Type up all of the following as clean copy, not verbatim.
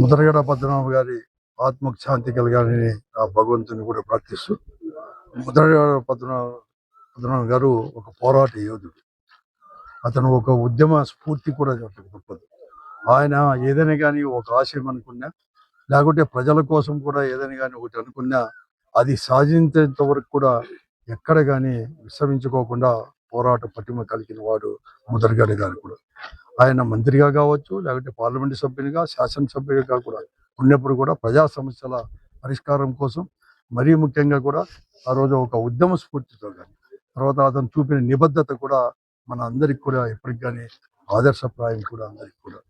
ముద్రగడ పద్మనాభ గారి ఆత్మకు శాంతి కలగాలని ఆ భగవంతుని కూడా ప్రార్థిస్తూ, ముద్రగడ పద్మనాభ గారు ఒక పోరాట యోధుడు. అతను ఒక ఉద్యమ స్ఫూర్తి కూడా గొప్పది. ఆయన ఏదైనా కానీ ఒక ఆశయం అనుకున్నా, లేకుంటే ప్రజల కోసం కూడా ఏదైనా కానీ ఒకటి అనుకున్నా, అది సాధించేంత వరకు కూడా ఎక్కడ కానీ విశ్రమించుకోకుండా పోరాట పటిమ కలిగిన వాడు ముద్రగడ గారు కూడా. ఆయన మంత్రిగా కావచ్చు, లేకుంటే పార్లమెంటు సభ్యునిగా, శాసనసభ్యుడిగా కూడా ఉన్నప్పుడు కూడా ప్రజా సమస్యల పరిష్కారం కోసం, మరీ ముఖ్యంగా కూడా ఆ రోజు ఒక ఉద్యమ స్ఫూర్తితో కానీ, తర్వాత అతను చూపిన నిబద్ధత కూడా మన అందరికి కూడా ఎప్పటికి కానీ ఆదర్శప్రాయం కూడా అందరికి కూడా.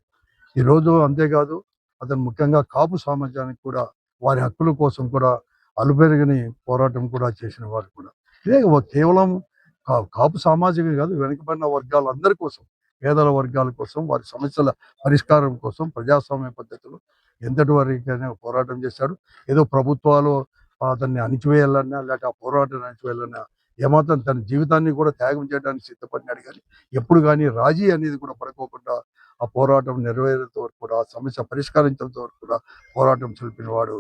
ఈరోజు అంతేకాదు, అతను ముఖ్యంగా కాపు సామాజానికి కూడా వారి హక్కుల కోసం కూడా అలుపెరగని పోరాటం కూడా చేసిన వారు కూడా. ఇదే కేవలం కాపు సామాజిక కాదు, వెనుకబడిన వర్గాలందరి కోసం, పేదల వర్గాల కోసం, వారి సమస్యల పరిష్కారం కోసం ప్రజాస్వామ్య పద్ధతిలో ఎంతటి వరకైనా పోరాటం చేశాడు. ఏదో ప్రభుత్వాలు అతన్ని అణిచివేయాలన్నా, లేక ఆ పోరాటాన్ని అణిచివేయాలన్నా ఏమాత్రం తన జీవితాన్ని కూడా త్యాగం చేయడానికి సిద్ధపడినాడు. కానీ ఎప్పుడు కానీ రాజీ అనేది కూడా పడుకోకుండా ఆ పోరాటం నెరవేరేంత వరకు కూడా, ఆ సమస్య పరిష్కరించేంత వరకు కూడా పోరాటం చూపిన వాడు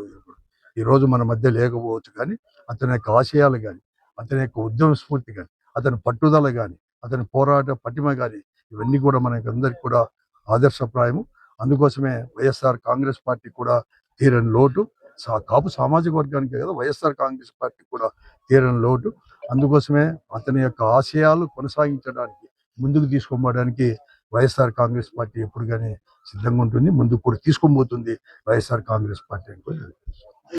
ఈరోజు మన మధ్య లేకపోవచ్చు. కానీ అతని యొక్క ఆశయాలు కానీ, అతని యొక్క ఉద్యమ స్ఫూర్తి కానీ, అతని పట్టుదల కానీ, అతని పోరాట పటిమ కానీ, ఇవన్నీ కూడా మనకి అందరికి కూడా ఆదర్శప్రాయము. అందుకోసమే వైఎస్ఆర్ కాంగ్రెస్ పార్టీ కూడా తీరని లోటు, కాపు సామాజిక వర్గానికి కదా వైఎస్ఆర్ కాంగ్రెస్ పార్టీ కూడా తీరని లోటు. అందుకోసమే అతని యొక్క ఆశయాలు కొనసాగించడానికి, ముందుకు తీసుకోవడానికి వైఎస్ఆర్ కాంగ్రెస్ పార్టీ ఎప్పుడు కానీ సిద్ధంగా ఉంటుంది, ముందుకు కూడా తీసుకొని పోతుంది వైఎస్ఆర్ కాంగ్రెస్ పార్టీ.